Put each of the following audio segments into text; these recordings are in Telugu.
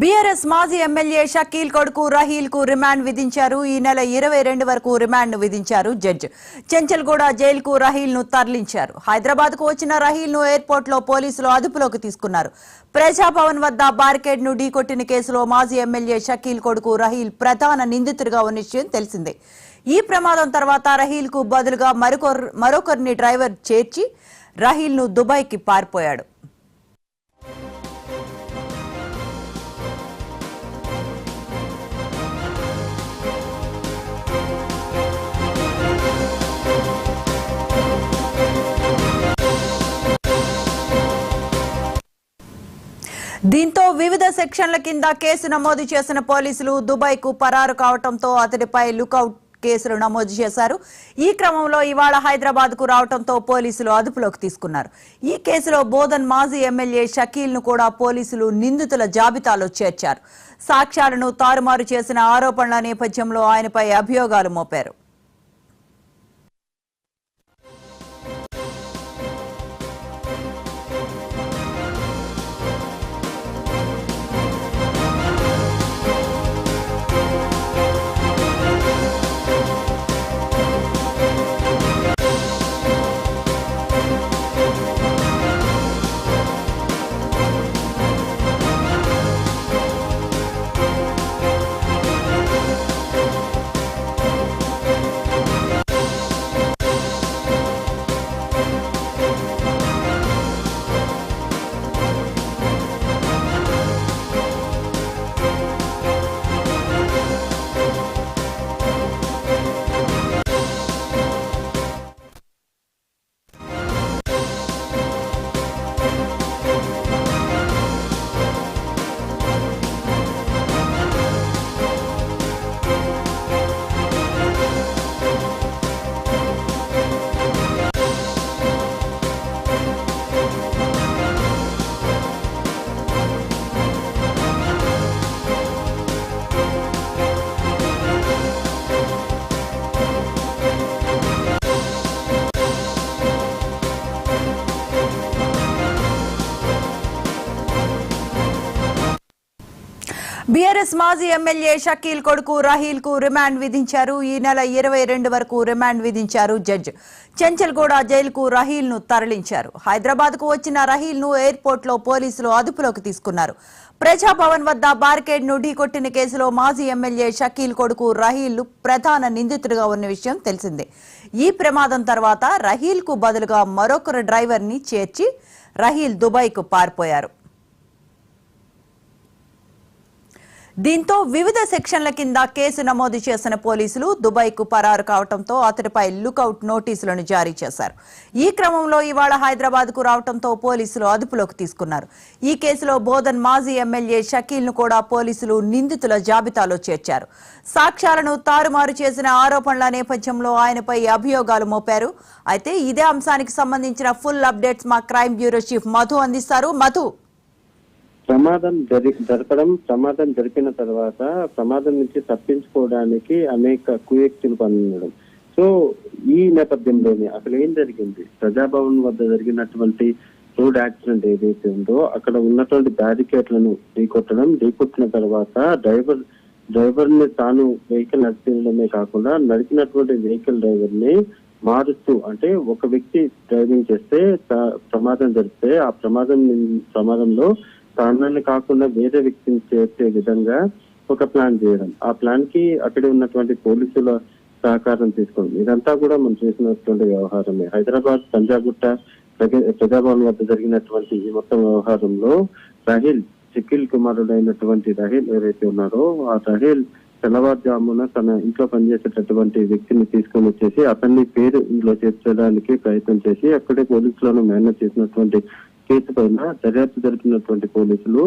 బీఆర్ఎస్ మాజీ ఎమ్మెల్యే షకీల్ కొడుకు రహీల్ కు రిమాండ్ విధించారు. ఈ నెల 22 వరకు రిమాండ్ విధించారు జడ్జి. చెంచల్గూడ జైలుకు రహీల్ ను తరలించారు. హైదరాబాద్ కు వచ్చిన రహీల్ ను ఎయిర్పోర్ట్ లో పోలీసులు అదుపులోకి తీసుకున్నారు. ప్రజాభవన్ వద్ద బారికేడ్ ను ఢీకొట్టిన కేసులో మాజీ ఎమ్మెల్యే షకీల్ కొడుకు రహీల్ ప్రధాన నిందితుడిగా ఉన్న విషయం తెలిసిందే. ఈ ప్రమాదం తర్వాత రహీల్ కు బదులుగా మరొకరిని డ్రైవర్ చేర్చి రహీల్ ను దుబాయ్కి పారిపోయాడు. దీంతో వివిధ సెక్షన్ల కింద కేసు నమోదు చేసిన పోలీసులు దుబాయ్ కు పరారు కావడంతో అతడిపై లుకౌట్ కేసులు నమోదు చేశారు. ఈ క్రమంలో ఇవాళ హైదరాబాద్ కు రావడంతో పోలీసులు అదుపులోకి తీసుకున్నారు. ఈ కేసులో బోధన్ మాజీ ఎమ్మెల్యే షకీల్ ను కూడా పోలీసులు నిందితుల జాబితాలో చేర్చారు. సాక్ష్యాలను తారుమారు చేసిన ఆరోపణల నేపథ్యంలో ఆయనపై అభియోగాలు మోపారు. బీఆర్ఎస్ మాజీ ఎమ్మెల్యే షకీల్ కొడుకు రహీల్ కు రిమాండ్ విధించారు. ఈ నెల 22 వరకు రిమాండ్ విధించారు జడ్జి. చెంచల్గూడ జైలుకు రహీల్ ను తరలించారు. హైదరాబాద్ కు వచ్చిన రహీల్ ను ఎయిర్పోర్ట్ లో పోలీసులు అదుపులోకి తీసుకున్నారు. ప్రజాభవన్ వద్ద బారికేడ్ ను ఢీకొట్టిన కేసులో మాజీ ఎమ్మెల్యే షకీల్ కొడుకు రహీల్ ప్రధాన నిందితుడిగా ఉన్న విషయం తెలిసిందే. ఈ ప్రమాదం తర్వాత రహీల్ కు బదులుగా మరొకరు డ్రైవర్ ని చేర్చి రహీల్ దుబాయ్ కు పారిపోయారు. దీంతో వివిధ సెక్షన్ల కింద కేసు నమోదు చేసిన పోలీసులు దుబాయ్ కు పరారు కావడంతో అతడిపై లుకౌట్ నోటీసులను జారీ చేశారు. ఈ క్రమంలో ఇవాళ హైదరాబాద్ కు రావడంతో పోలీసులు అదుపులోకి తీసుకున్నారు. ఈ కేసులో బోధన్ మాజీ ఎమ్మెల్యే షకీల్ ను కూడా పోలీసులు నిందితుల జాబితాలో చేర్చారు. సాక్ష్యాలను తారుమారు చేసిన ఆరోపణల నేపథ్యంలో ఆయనపై అభియోగాలు మోపారు. అయితే ఇదే అంశానికి సంబంధించిన ఫుల్ అప్డేట్స్ మా క్రైమ్ బ్యూరో చీఫ్ మధు అందిస్తారు. మధు, ప్రమాదం జరిపిన తర్వాత ప్రమాదం నుంచి తప్పించుకోవడానికి అనేక కుయుక్తులు పన్నడం. సో ఈ నేపథ్యంలోనే అసలు ఏం జరిగింది, ప్రజాభవన్ వద్ద జరిగినటువంటి రోడ్ యాక్సిడెంట్ ఏదైతే ఉందో అక్కడ ఉన్నటువంటి బ్యారికేడ్లను ఢీకొట్టిన తర్వాత డ్రైవర్ ని తాను వెహికల్ నడిపించడమే కాకుండా నడిపినటువంటి వెహికల్ డ్రైవర్ ని మారుస్తూ, అంటే ఒక వ్యక్తి డ్రైవింగ్ చేస్తే ప్రమాదం జరిగితే ఆ ప్రమాదంలో తానని కాకుండా వేరే వ్యక్తిని చేర్చే విధంగా ఒక ప్లాన్ చేయడం, ఆ ప్లాన్ కి అక్కడే ఉన్నటువంటి పోలీసుల సహకారం తీసుకోవడం, ఇదంతా కూడా మనం చేసినటువంటి వ్యవహారమే. హైదరాబాద్ పంజాగుట్ట ప్రజాభవన్ వద్ద జరిగినటువంటి ఈ మొత్తం వ్యవహారంలో రహీల్, షకీల్ కుమారుడైనటువంటి రహీల్ ఎవరైతే ఉన్నారో ఆ రహీల్ తెల్లవారుజామున తన ఇంట్లో పనిచేసేటటువంటి వ్యక్తిని తీసుకొని వచ్చేసి అతన్ని పేరు ఇందులో చేర్చడానికి ప్రయత్నం చేసి అక్కడే పోలీసులను మేనేజ్ చేసినటువంటి కేసు పైన దర్యాప్తు జరిపినటువంటి పోలీసులు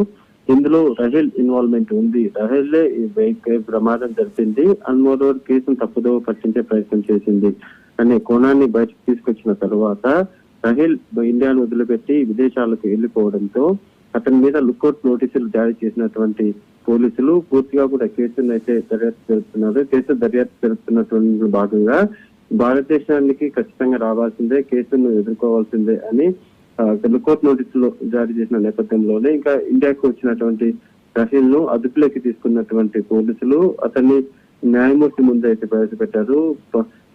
ఇందులో రహీల్ ఇన్వాల్వ్మెంట్ ఉంది, రహీల్లే ఈ ప్రమాదం జరిపింది అండ్ మోరోవర్ కేసును తప్పుదోవ పట్టించే ప్రయత్నం చేసింది అనే కోణాన్ని బయటకు తీసుకొచ్చిన తర్వాత రహీల్ ఇండియాను వదిలిపెట్టి విదేశాలకు వెళ్లిపోవడంతో అతని మీద లుకౌట్ నోటీసులు జారీ చేసినటువంటి పోలీసులు పూర్తిగా కూడా కేసును అయితే దర్యాప్తు జరుపుతున్నారు. కేసు దర్యాప్తు జరుపుతున్నటువంటి భాగంగా భారతదేశానికి ఖచ్చితంగా రావాల్సిందే, కేసును ఎదుర్కోవాల్సిందే అని లుకౌట్ నోటీసులు జారీ చేసిన నేపథ్యంలోనే ఇంకా ఇండియాకు వచ్చినటువంటి రహీల్ ను అదుపులోకి తీసుకున్నటువంటి పోలీసులు అతన్ని న్యాయమూర్తి ముందు అయితే ప్రవేశపెట్టారు.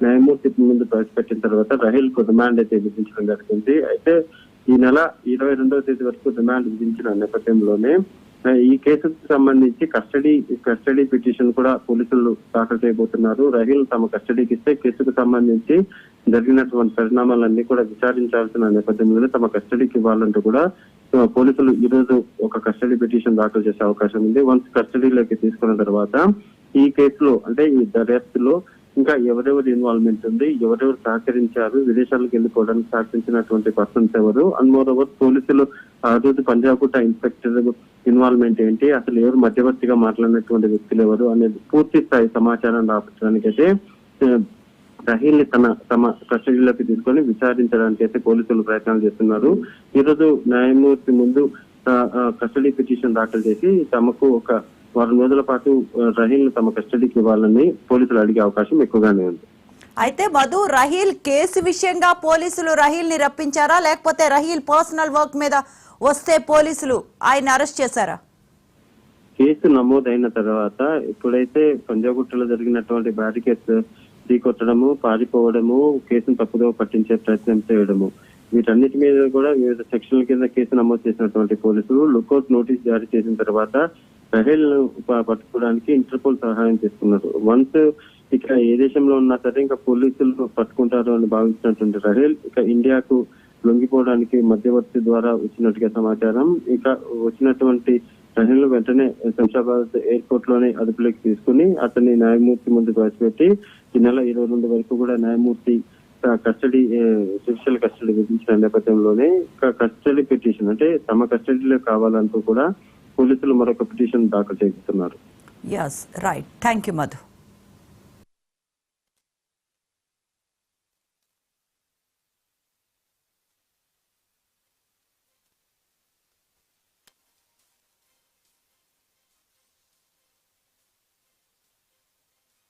న్యాయమూర్తి ముందు ప్రవేశపెట్టిన తర్వాత రహీల్ కు రిమాండ్ అయితే విధించడం జరిగింది. అయితే ఈ నెల 22వ తేదీ వరకు రిమాండ్ విధించిన నేపథ్యంలోనే ఈ కేసుకు సంబంధించి కస్టడీ పిటిషన్ కూడా పోలీసులు దాఖలు చేయబోతున్నారు. రహీల్ తమ కస్టడీకి ఇస్తే కేసుకు సంబంధించి జరిగినటువంటి పరిణామాలన్నీ కూడా విచారించాల్సిన నేపథ్యంలోనే తమ కస్టడీకి ఇవ్వాలంటూ కూడా పోలీసులు ఈ రోజు ఒక కస్టడీ పిటిషన్ దాఖలు చేసే అవకాశం ఉంది. వన్స్ కస్టడీలోకి తీసుకున్న తర్వాత ఈ కేసులో అంటే ఈ దర్యాప్తులో ఇంకా ఎవరెవరు ఇన్వాల్వ్మెంట్ ఉంది, ఎవరెవరు సహకరించారు, విదేశాలకు వెళ్ళిపోవడానికి సహకరించినటువంటి పర్సన్స్ ఎవరు, అండ్ మోర్ ఓవర్ పోలీసులు ఆ రోజు పంజాగుట్ట ఇన్స్పెక్టర్ ఇన్వాల్వ్మెంట్ ఏంటి, అసలు ఎవరు మధ్యవర్తిగా మాట్లాడినటువంటి వ్యక్తులు ఎవరు అనేది పూర్తి స్థాయి సమాచారం రాపించడానికి అయితే రహీల్ ని తమ కస్టడీలోకి తీసుకొని విచారించడానికి అయితే పోలీసులు ప్రయత్నాలు చేస్తున్నారు. ఈ రోజు న్యాయమూర్తి ముందు కస్టడీ పిటిషన్ దాఖలు చేసి తమకు ఒక వారం రోజుల పాటు రహీల్ ను తమ కస్టడీకి ఇవ్వాలని పోలీసులు అడిగే అవకాశం ఎక్కువగానే ఉంది. అయితే మధు, రహీల్ కేసు విషయంగా పోలీసులు రహీల్ ని రప్పించారా, లేకపోతే రహీల్ పర్సనల్ వర్క్ మీద వస్తే పోలీసులు ఆయన అరెస్ట్ చేశారా? కేసు నమోదైన తర్వాత ఎప్పుడైతే పంజాగుట్టలో జరిగినటువంటి బ్యారికేడ్స్ ఢీకొట్టడము, పారిపోవడము, కేసును తప్పుదో పట్టించే ప్రయత్నం చేయడము, వీటన్నిటి మీద కూడా వివిధ సెక్షన్ల కింద కేసు నమోదు చేసినటువంటి పోలీసులు లుకౌట్ నోటీస్ జారీ చేసిన తర్వాత రహీల్ ను పట్టుకోవడానికి ఇంటర్పోల్ సహాయం చేసుకున్నారు. వన్స్ ఇక ఏ దేశంలో ఉన్నా సరే ఇంకా పోలీసులు పట్టుకుంటారు అని భావించినటువంటి రహీల్ ఇక ఇండియాకు లొంగిపోవడానికి మధ్యవర్తి ద్వారా వచ్చినట్టుగా సమాచారం. ఇక వచ్చినటువంటి రహీల్ వెంటనే శంషాబాద్ ఎయిర్పోర్ట్ లోనే అదుపులోకి తీసుకుని అతన్ని న్యాయమూర్తి ముందు ప్రవేశపెట్టి ఈ నెల 22 వరకు కూడా న్యాయమూర్తి జ్యుడిషియల్ కస్టడీ విధించిన నేపథ్యంలోనే కస్టడీ పిటిషన్ అంటే తమ కస్టడీలో కావాలంటూ కూడా పోలీసులు మరొక పిటిషన్ దాఖలు చేస్తున్నారు. yes, right. Thank you, Madhu.